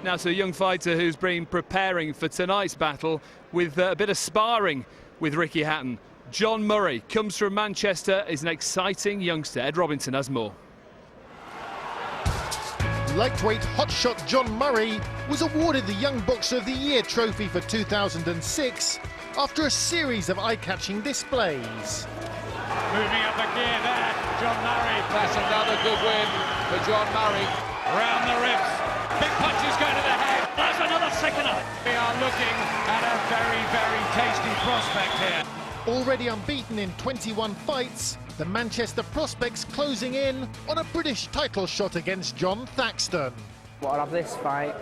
Now to a young fighter who's been preparing for tonight's battle with a bit of sparring with Ricky Hatton. John Murray comes from Manchester, is an exciting youngster. Ed Robinson has more. Lightweight hotshot John Murray was awarded the Young Boxer of the Year trophy for 2006 after a series of eye-catching displays. Moving up a gear there, John Murray. That's another good win for John Murray. Round the ribs. Big punches go to the head. That's another sickener. We are looking at a very, very tasty prospect here. Already unbeaten in 21 fights, the Manchester prospect's closing in on a British title shot against John Thaxton. Well, I'll have this fight,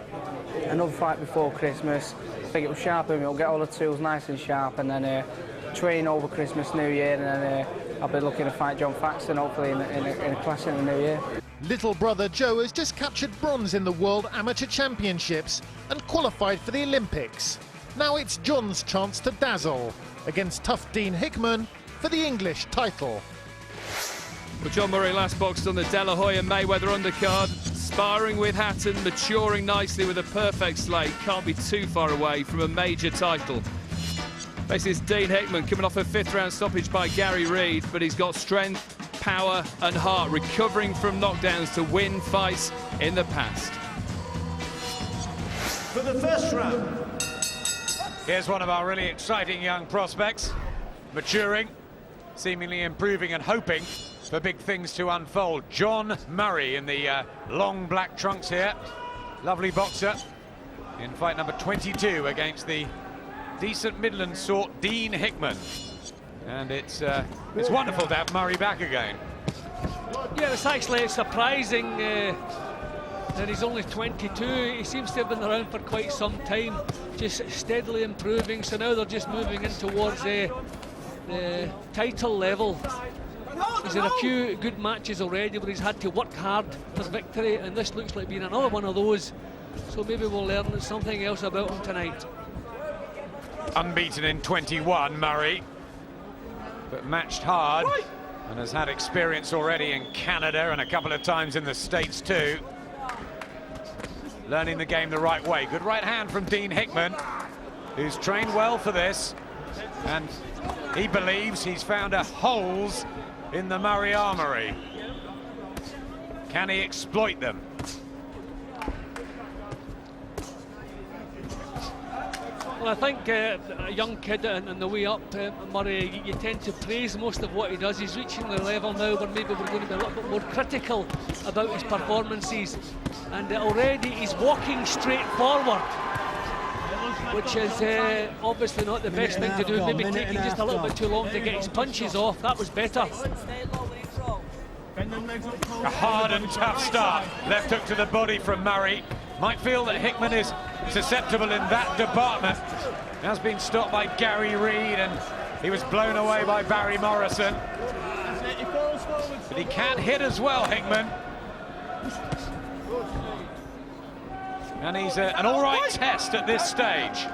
another fight before Christmas. I think it'll sharpen me, I'll get all the tools nice and sharp, and then train over Christmas, New Year, and then I'll be looking to fight John Thaxton, hopefully in a clash in the New Year. Little brother Joe has just captured bronze in the World Amateur Championships and qualified for the Olympics. Now it's John's chance to dazzle against tough Dean Hickman for the English title. Well, John Murray last boxed on the De La Hoya Mayweather undercard, sparring with Hatton, maturing nicely with a perfect slate. Can't be too far away from a major title. Faces Dean Hickman coming off a 5th round stoppage by Gary Reid, but he's got strength, power and heart, recovering from knockdowns to win fights in the past. For the first round. Here's one of our really exciting young prospects, maturing, seemingly improving and hoping for big things to unfold. John Murray in the long black trunks here. Lovely boxer in fight number 22 against the decent Midland sort Dean Hickman. And it's wonderful to have Murray back again. Yeah, it's actually surprising that he's only 22. He seems to have been around for quite some time, just steadily improving. So now they're just moving in towards the title level. He's in a few good matches already where he's had to work hard for victory, and this looks like being another one of those. So maybe we'll learn something else about him tonight. Unbeaten in 21, Murray, but matched hard and has had experience already in Canada and a couple of times in the States too. Learning the game the right way. Good right hand from Dean Hickman, who's trained well for this, and he believes he's found holes in the Murray armoury. Can he exploit them? Well, I think a young kid on the way up, Murray, you tend to praise most of what he does. He's reaching the level now where maybe we're going to be a little bit more critical about his performances. And already he's walking straight forward, which is obviously not the best thing to do. Maybe taking just a little bit too long to get his punches off. That was better. A hard and tough start. Left hook to the body from Murray. Might feel that Hickman is susceptible in that department. Has been stopped by Gary Reid, and he was blown away by Barry Morrison. But he can hit as well, Hickman. And he's an all right test at this stage.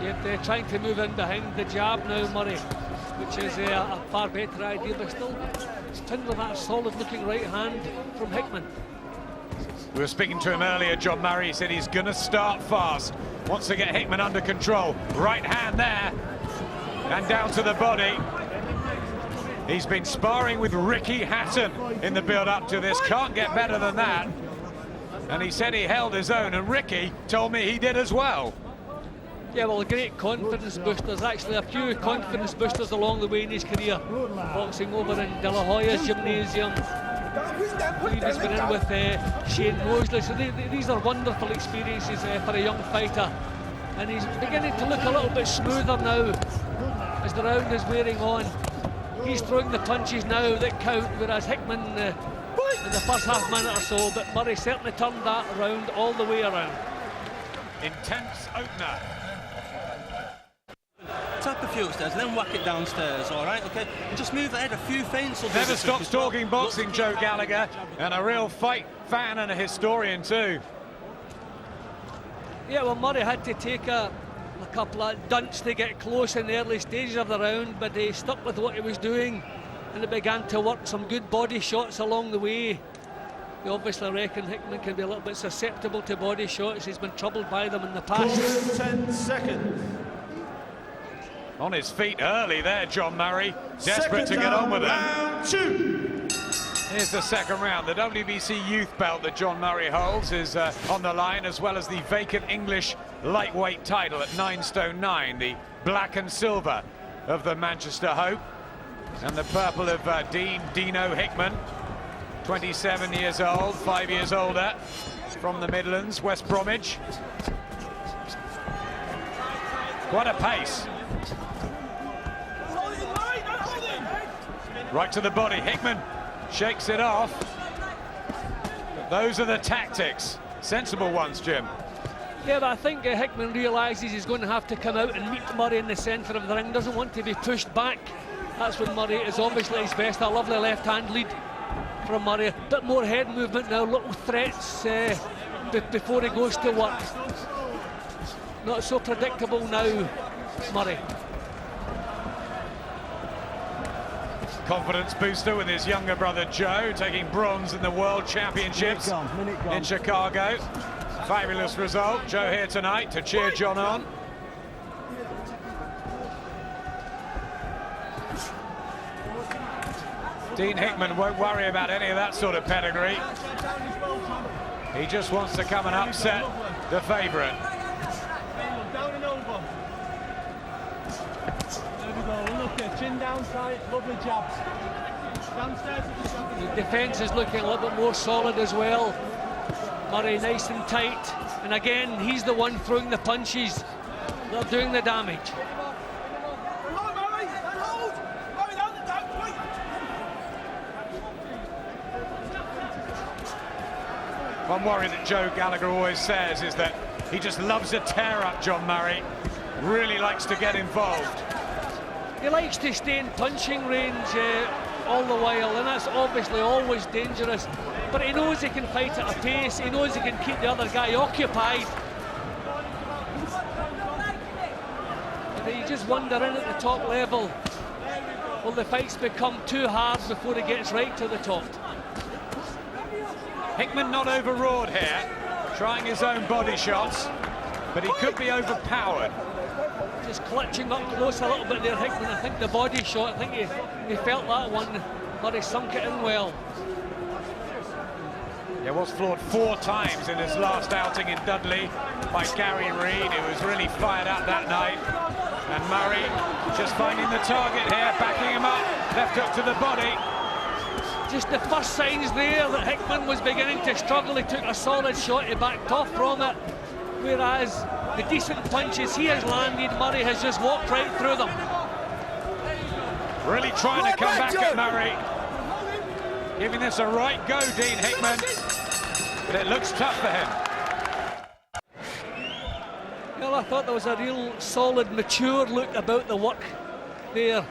Yet they're trying to move in behind the jab now, Murray, which is a far better idea, but still still with that solid looking right hand from Hickman. We were speaking to him earlier, John Murray. He said he's going to start fast, wants to get Hickman under control. Right hand there, and down to the body. He's been sparring with Ricky Hatton in the build-up to this. Can't get better than that. And he said he held his own, and Ricky told me he did as well. Yeah, well, a great confidence booster. There's actually a few confidence boosters along the way in his career. Boxing over in De La Hoya's gymnasium. He's been in with Shane Mosley. So these are wonderful experiences for a young fighter. And he's beginning to look a little bit smoother now as the round is wearing on. He's throwing the punches now that count, whereas Hickman in the first half minute or so, but Murray certainly turned that around all the way around. Intense opener. Tap a few upstairs, then whack it downstairs, all right, okay? And just move ahead a few feints. Never stops talking boxing, Joe Gallagher, and a real fight fan and a historian too. Yeah, well, Murray had to take a a couple of dunts to get close in the early stages of the round, but he stuck with what he was doing and it began to work. Some good body shots along the way. We obviously reckon Hickman can be a little bit susceptible to body shots. He's been troubled by them in the past. 10 seconds. On his feet early there, John Murray. Desperate to get on with it. Round 2. Here's the second round. The WBC youth belt that John Murray holds is on the line, as well as the Vacant English lightweight title at 9 stone 9, the black and silver of the Manchester Hope, and the purple of Dino Hickman, 27 years old, 5 years older, from the Midlands, West Bromwich. What a pace. Right to the body, Hickman shakes it off. But those are the tactics. Sensible ones, Jim. Yeah, but I think Hickman realises he's going to have to come out and meet Murray in the centre of the ring. Doesn't want to be pushed back. That's when Murray is obviously his best. A lovely left-hand lead from Murray. A bit more head movement now, little threats before he goes to work. Not so predictable now, Murray. Confidence booster with his younger brother Joe, taking bronze in the World Championships in Chicago. Fabulous result. Joe here tonight to cheer John on. Dean Hickman won't worry about any of that sort of pedigree. He just wants to come and upset the favourite. Down and over. There we go. Look at chin down tight, lovely jabs. Downstairs at the shot. The defence is looking a little bit more solid as well. Murray nice and tight, and again he's the one throwing the punches. They're doing the damage. One worry that Joe Gallagher always says is that he just loves to tear up John Murray. Really likes to get involved. He likes to stay in punching range all the while, and that's obviously always dangerous. But he knows he can fight at a pace. He knows he can keep the other guy occupied. And you just wonder in at the top level, will the fights become too hard before he gets right to the top? Hickman not overawed here, trying his own body shots, but he could be overpowered. Just clutching up close a little bit there, Hickman. I think the body shot, I think he felt that one, but he sunk it in well. He was floored 4 times in his last outing in Dudley by Gary Reid, who was really fired up that night. And Murray just finding the target here, backing him up, left hook to the body. Just the first signs there that Hickman was beginning to struggle. He took a solid shot, he backed off from it. Whereas the decent punches he has landed, Murray has just walked right through them. Really trying to come back at Murray. Giving this a right go, Dean Hickman. But it looks tough for him. Well, I thought there was a real solid, mature look about the work there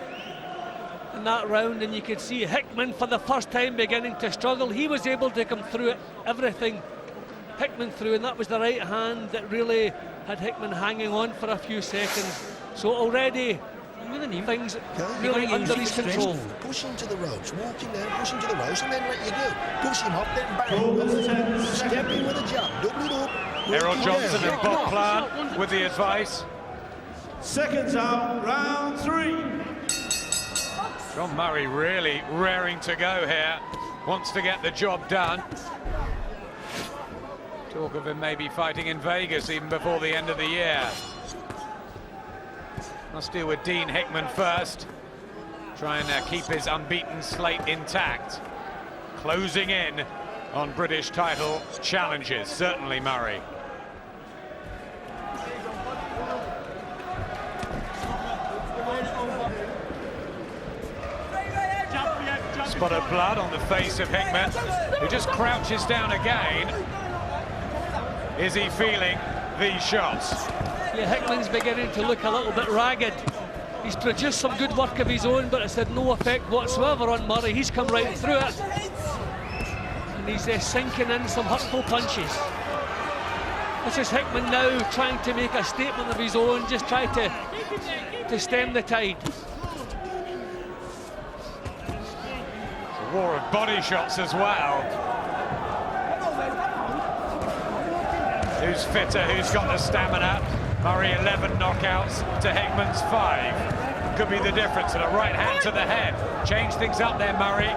in that round, and you could see Hickman for the first time beginning to struggle. He was able to come through it, everything Hickman threw, and that was the right hand that really had Hickman hanging on for a few seconds. So already things really under his control. Push him to the ropes, walking down, push him to the ropes, and then let you go. Push him up, then bang. Step in with a jump, double it up. Errol Johnson and Bob Plant with the advice. Seconds out, round 3. John Murray really raring to go here. Wants to get the job done. Talk of him maybe fighting in Vegas even before the end of the year. Must deal with Dean Hickman first. Try and keep his unbeaten slate intact. Closing in on British title challenges, certainly Murray. Spot of blood on the face of Hickman, who just crouches down again. Is he feeling these shots? Yeah, Hickman's beginning to look a little bit ragged. He's produced some good work of his own, but it's had no effect whatsoever on Murray. He's come right through it. And he's sinking in some hurtful punches. This is Hickman now trying to make a statement of his own, just try to stem the tide. A war of body shots as well. Who's fitter, who's got the stamina? Murray 11 knockouts to Hickman's 5. Could be the difference, and a right hand to the head. Change things up there, Murray.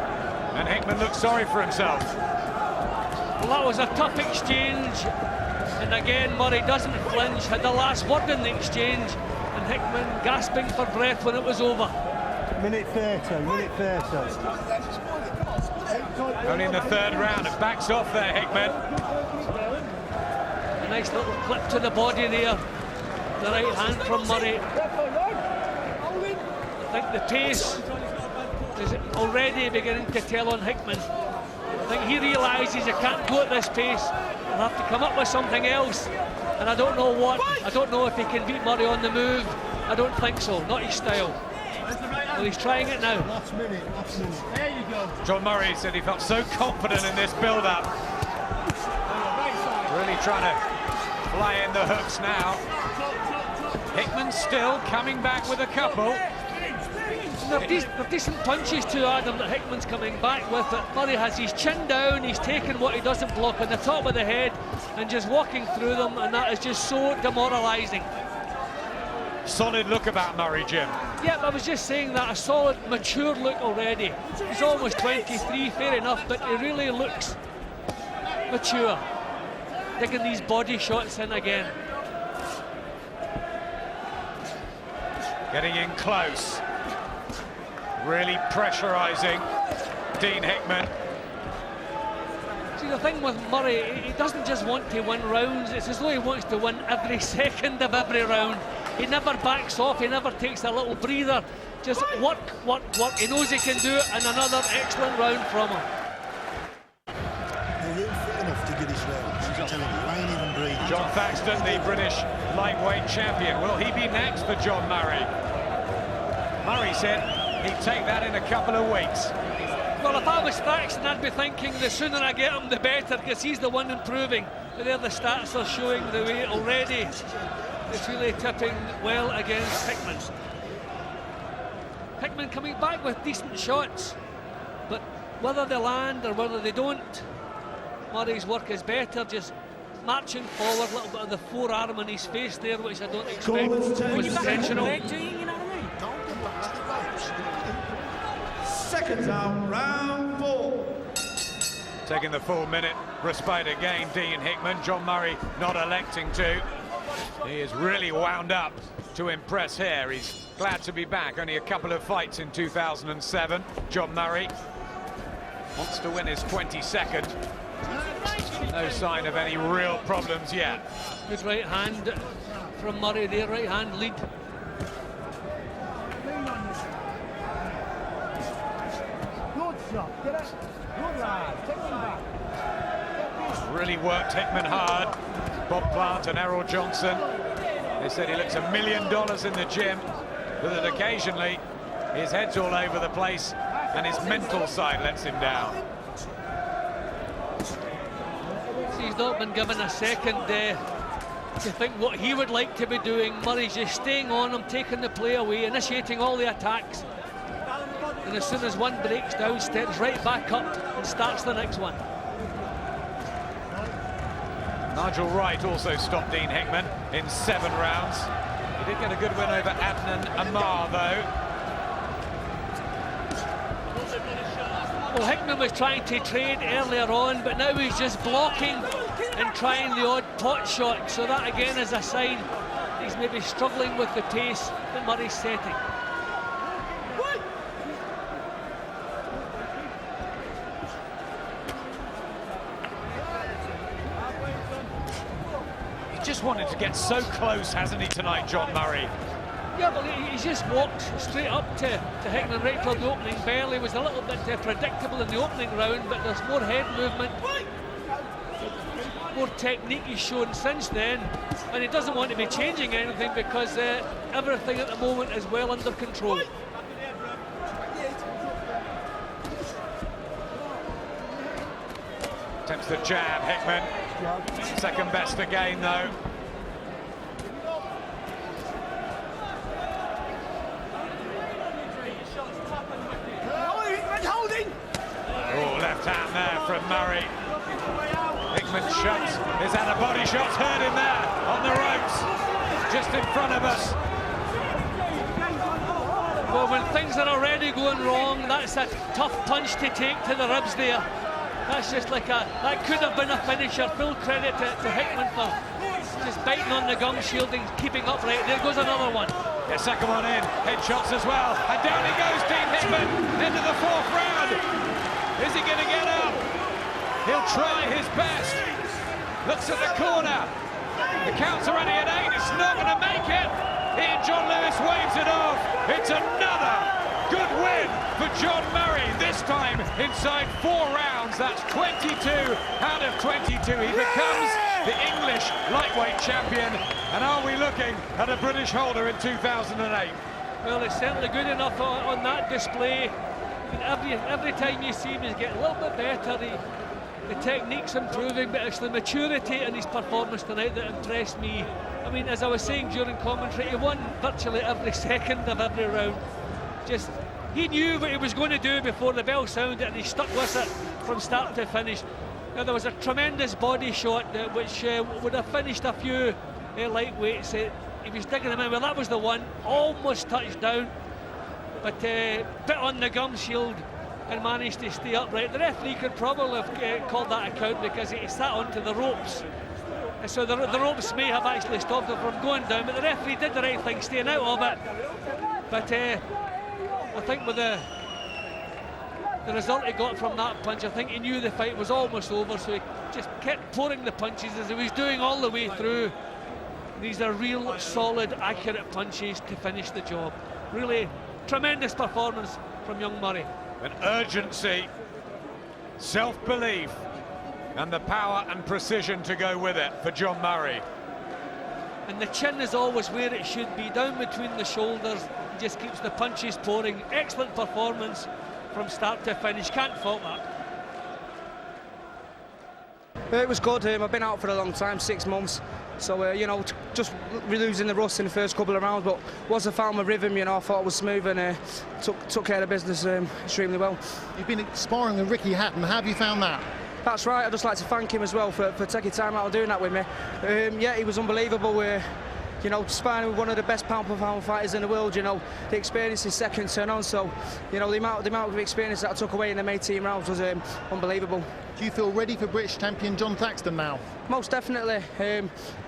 And Hickman looks sorry for himself. Well, that was a tough exchange. And again, Murray doesn't flinch, had the last word in the exchange, and Hickman gasping for breath when it was over. Minute 30, minute 30. Only in the 3rd round, it backs off there, Hickman. A nice little clip to the body there. The right hand from Murray. I think the pace is already beginning to tell on Hickman. I think he realises he can't go at this pace. He'll have to come up with something else, and I don't know what. I don't know if he can beat Murray on the move. I don't think so, not his style. Well, he's trying it now. Last minute. There you go. John Murray said he felt so confident in this build-up. Really trying to fly in the hooks now. Hickman still coming back with a couple. They're decent punches to Adam that Hickman's coming back with, but Murray has his chin down, he's taken what he doesn't block on the top of the head and just walking through them, and that is just so demoralising. Solid look about Murray, Jim. Yeah, I was just saying that, a solid, mature look already. He's almost 23, fair enough, but he really looks mature. Digging these body shots in again. Getting in close. Really pressurising Dean Hickman. See, the thing with Murray, he doesn't just want to win rounds, it's as though he wants to win every second of every round. He never backs off, he never takes a little breather. Just work. He knows he can do it, and another excellent round from him. He ain't fit enough to get his rounds. I'm telling you, I ain't even breathing. John Thaxton, the British lightweight champion. Will he be next for John Murray? Murray said he'd take that in a couple of weeks. Well, if I was Thaxton, I'd be thinking the sooner I get him, the better, because he's the one improving. But there the stats are showing the way already. It's really tipping well against Hickman. Hickman coming back with decent shots, but whether they land or whether they don't, Murray's work is better, just marching forward, a little bit of the forearm in his face there, which I don't expect was intentional. Seconds out, round 4. Taking the full minute respite again, Dean Hickman. John Murray not electing to. He is really wound up to impress here. He's glad to be back. Only a couple of fights in 2007. John Murray wants to win his 22nd. No sign of any real problems yet. Good right hand from Murray there, right hand lead. Good shot, get it. Good lad, take him back. Really worked Hickman hard. Bob Plant and Errol Johnson. They said he looks $1 million in the gym, but that occasionally his head's all over the place and his mental side lets him down. He's not been given a second to think what he would like to be doing. Murray's just staying on him, taking the play away, initiating all the attacks. And as soon as one breaks down, steps right back up and starts the next one. Nigel Wright also stopped Dean Hickman in 7 rounds. He did get a good win over Adnan Amar, though. Well, Hickman was trying to trade earlier on, but now he's just blocking and trying the odd pot shot. So that again is a sign he's maybe struggling with the pace that Murray's setting. Just wanted to get so close, hasn't he, tonight, John Murray? Yeah, well, he's just walked straight up to Hickman right from the opening bell. He was a little bit predictable in the opening round, but there's more head movement, more technique he's shown since then, and he doesn't want to be changing anything because everything at the moment is well under control. Attempts the jab, Hickman. Second best again, though. Oh, left hand there from Murray. Hickman shots. His out-of-body shots heard him there on the ropes, just in front of us. Well, when things are already going wrong, that's a tough punch to take to the ribs there. That's just like that could have been a finisher. Full credit to Hickman for just biting on the gum shield and keeping upright. There goes another one. Yeah, second one in. Headshots as well. And down he goes, Dean Hickman, into the fourth round. Is he going to get up? He'll try his best. Looks at the corner. The count's already at 8. It's not going to make it. Here, John Lewis waves it off. It's another good win for John Murray. This time inside 4 rounds. That's 22 out of 22. He becomes the English lightweight champion. And are we looking at a British holder in 2008? Well, it's certainly good enough on that display. Every time you see him, he's getting a little bit better. The technique's improving, but it's the maturity in his performance tonight that impressed me. I mean, as I was saying during commentary, he won virtually every second of every round. Just, he knew what he was going to do before the bell sounded, and he stuck with it from start to finish. Now, there was a tremendous body shot which would have finished a few lightweights. He was digging them in. Well, that was the one, almost touched down, but bit on the gum shield and managed to stay upright. The referee could probably have called that a count because he sat onto the ropes. So the ropes may have actually stopped him from going down, but the referee did the right thing, staying out of it. But I think with the result he got from that punch, I think he knew the fight was almost over, so he just kept pouring the punches as he was doing all the way through. These are real, solid, accurate punches to finish the job. Really tremendous performance from young Murray. An urgency, self-belief, and the power and precision to go with it for John Murray. And the chin is always where it should be, down between the shoulders. He just keeps the punches pouring. Excellent performance from start to finish. Can't fault that. It was good. I've been out for a long time, 6 months. So, you know, just losing the rust in the first couple of rounds, but once I found my rhythm, you know, I thought it was smooth and took care of business extremely well. You've been sparring with Ricky Hatton. How have you found that? That's right. I'd just like to thank him as well for taking time out and doing that with me. Yeah, he was unbelievable. You know, sparring with one of the best pound-for-pound fighters in the world, you know, the experience is second to none. So, you know, the amount of experience that I took away in them 18 rounds was unbelievable. Do you feel ready for British champion John Thaxton now? Most definitely.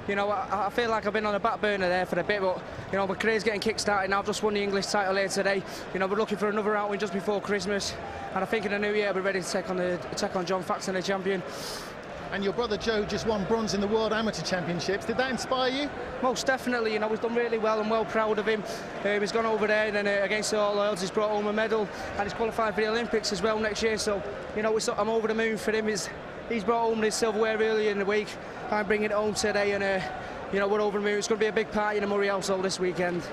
You know, I feel like I've been on a back burner there for a bit, but, you know, my career's getting kick-started now. I've just won the English title here today. You know, we're looking for another outing just before Christmas, and I think in the new year I'll be ready to take on John Thaxton, the champion. And your brother Joe just won bronze in the World Amateur Championships. Did that inspire you? Most definitely. You know, he's done really well. I'm well proud of him. He's gone over there and against all odds he's brought home a medal, and he's qualified for the Olympics as well next year. So, you know, I'm over the moon for him. He's brought home his silverware earlier in the week. I'm bringing it home today, and you know, we're over the moon. It's going to be a big party in the Murray household this weekend.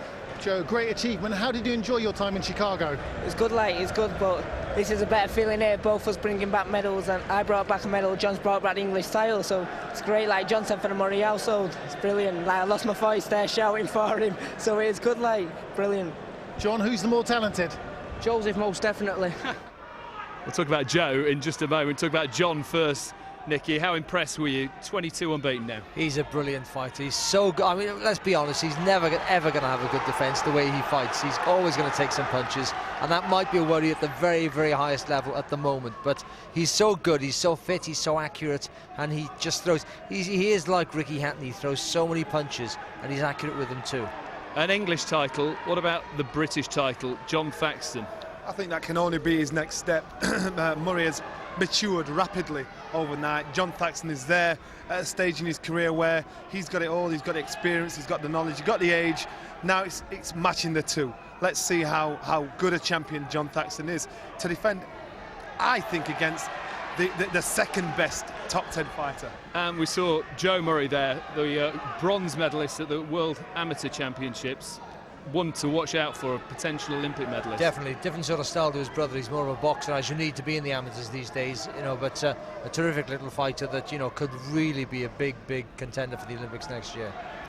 Joe, great achievement. How did you enjoy your time in Chicago? It's good, like, it's good, but this is a better feeling here. Both of us bringing back medals, and I brought back a medal, John's brought back the English title, so it's great. Like John said, for the Murray household, it's brilliant. Like, I lost my voice there shouting for him, so it's good, like, brilliant. John, who's the more talented? Joseph, most definitely. We'll talk about Joe in just a moment. Talk about John first. Nicky, how impressed were you? 22 unbeaten now. He's a brilliant fighter. He's so good. I mean, let's be honest, he's never ever going to have a good defence the way he fights. He's always going to take some punches, and that might be a worry at the very, very highest level at the moment. But he's so good, he's so fit, he's so accurate, and he just throws. He is like Ricky Hatton. He throws so many punches, and he's accurate with them too. An English title. What about the British title, John Thaxton? I think that can only be his next step. Murray has matured rapidly overnight. John Thaxton is there at a stage in his career where he's got it all. He's got the experience, he's got the knowledge, he's got the age. Now it's matching the two. Let's see how good a champion John Thaxton is to defend, I think, against the second best top 10 fighter. And we saw Joe Murray there, the bronze medalist at the World Amateur Championships. one to watch out for, a potential Olympic medalist. Definitely, different sort of style to his brother. He's more of a boxer, as you need to be in the amateurs these days, you know. But a terrific little fighter that, you know, could really be a big contender for the Olympics next year.